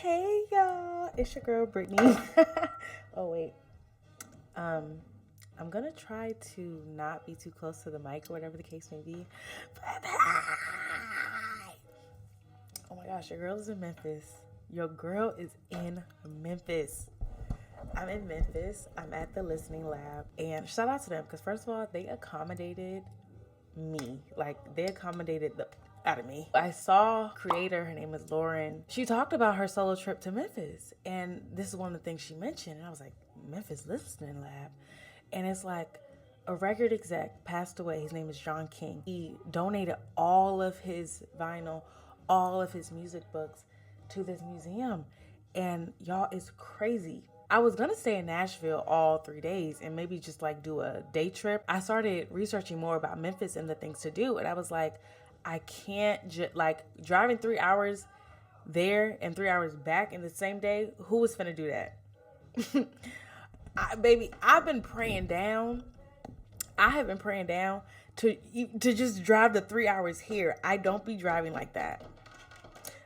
Hey y'all, it's your girl Brittany. Oh wait, I'm gonna try to not be too close to the mic or whatever the case may be. But oh my gosh, your girl is in Memphis. Your girl is in Memphis. I'm in Memphis. I'm at the listening lab, and shout out to them because first of all, they accommodated me. Like they accommodated the out of me. I saw creator, her name is Lauren. She talked about her solo trip to Memphis, and this is one of the things she mentioned. And I was like, Memphis Listening Lab, and it's like a record exec passed away. His name is John King. He donated all of his vinyl, all of his music books to this museum, and y'all, it's crazy. I was gonna stay in Nashville all 3 days and maybe just like do a day trip. I started researching more about Memphis and the things to do, and I was like, I can't just like driving 3 hours there and 3 hours back in the same day. Who was finna do that? I've been praying down. I have been praying down to just drive the 3 hours here. I don't be driving like that.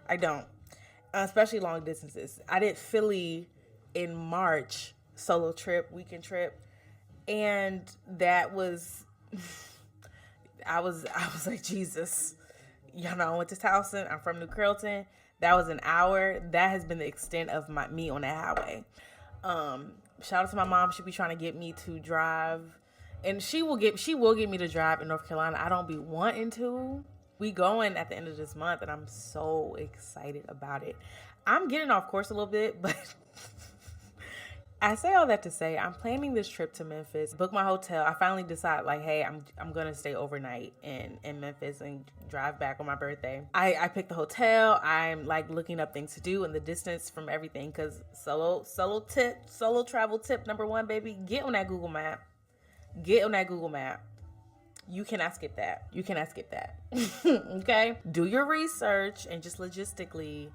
I don't, especially long distances. I did Philly in March, solo trip, weekend trip, and that was I was like, Jesus, y'all know I went to Towson. I'm from New Carrollton. That was an hour. That has been the extent of me on that highway. Shout out to my mom. She be trying to get me to drive, and she will get me to drive in North Carolina. I don't be wanting to. We going at the end of this month, and I'm so excited about it. I'm getting off course a little bit, but I say all that to say I'm planning this trip to Memphis, book my hotel. I finally decide like, hey, I'm going to stay overnight in Memphis and drive back on my birthday. I picked the hotel. I'm like looking up things to do and the distance from everything because solo travel tip number one, baby, get on that Google Map. Get on that Google Map. You cannot skip that. Okay? Do your research and just logistically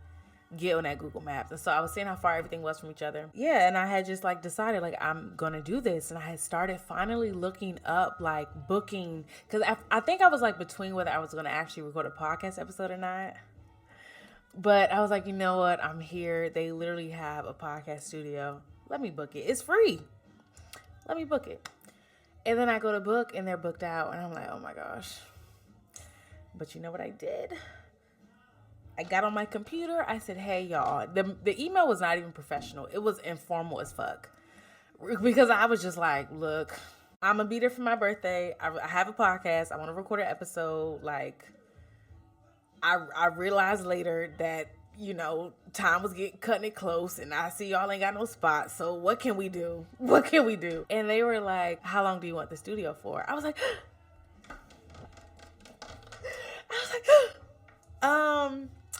get on that Google Maps. And so I was seeing how far everything was from each other. Yeah, and I had just like decided like I'm gonna do this, and I had started finally looking up like booking because I think I was like between whether I was gonna actually record a podcast episode or not. But I was like, you know what? I'm here. They literally have a podcast studio. Let me book it. It's free. Let me book it. And then I go to book and they're booked out, and I'm like, oh my gosh. But you know what I did? I got on my computer. I said, hey, y'all. The email was not even professional. It was informal as fuck. Because I was just like, look, I'm going to be there for my birthday. I have a podcast. I want to record an episode. Like, I realized later that, you know, time was cutting it close. And I see y'all ain't got no spot. So what can we do? And they were like, how long do you want the studio for? I was like,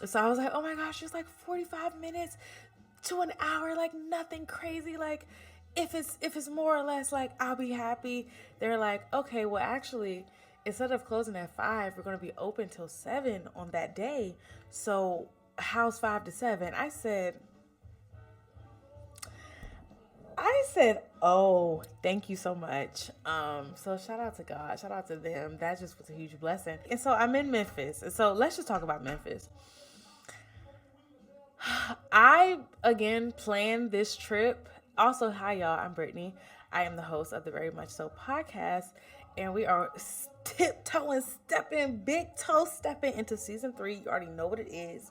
so I was like, oh my gosh, it's like 45 minutes to an hour, like nothing crazy. Like if it's more or less, like I'll be happy. They're like, okay, well actually, instead of closing at 5, we're going to be open till 7 on that day. So how's 5 to 7? I said, oh, thank you so much. So shout out to God, shout out to them. That just was a huge blessing. And so I'm in Memphis. And so let's just talk about Memphis. I, again, planned this trip. Also, hi, y'all. I'm Brittany. I am the host of the Very Much So podcast. And we are big toe stepping into season 3. You already know what it is.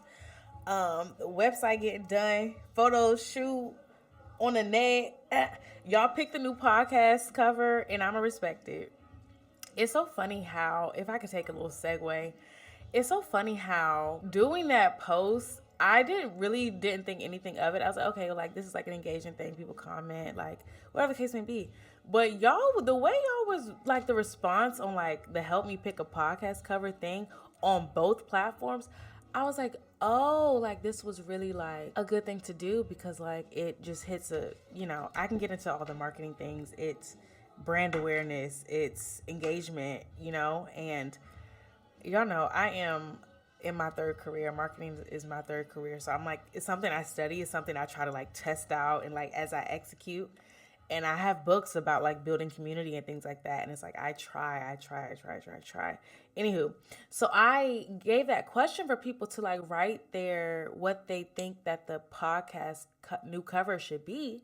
The website getting done. Photos, shoot on the net. Y'all pick the new podcast cover, and I'm going to respect it. It's so funny how, if I could take a little segue, it's so funny how doing that post, I didn't think anything of it. I was like, okay, like this is like an engaging thing. People comment, like whatever the case may be. But y'all, the way y'all was like the response on like the help me pick a podcast cover thing on both platforms, I was like, oh, like this was really like a good thing to do because like it just hits I can get into all the marketing things. It's brand awareness, it's engagement, and y'all know I am in my third career. Marketing is my third career. So I'm like, it's something I study. It's something I try to like test out and like as I execute. And I have books about like building community and things like that. And it's like, I try. Anywho, so I gave that question for people to like write what they think that the podcast new cover should be.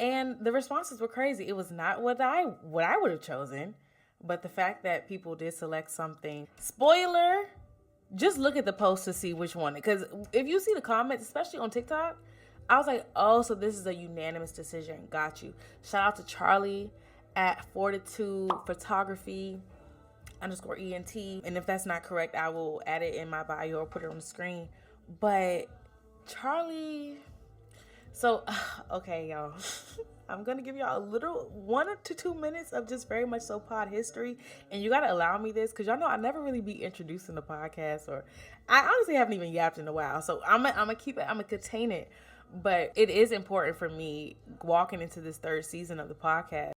And the responses were crazy. It was not what I would have chosen, but the fact that people did select something. Spoiler, just look at the post to see which one. Because if you see the comments, especially on TikTok, I was like, oh, so this is a unanimous decision. Got you. Shout out to Charlie at Fortitude Photography _ENT. And if that's not correct, I will add it in my bio or put it on the screen. But Charlie, so, okay, y'all. I'm going to give y'all a little 1 to 2 minutes of just very much so pod history. And you got to allow me this because y'all know I never really be introducing the podcast, or I honestly haven't even yapped in a while. So I'm going to keep it, I'm going to contain it. But it is important for me walking into this third season of the podcast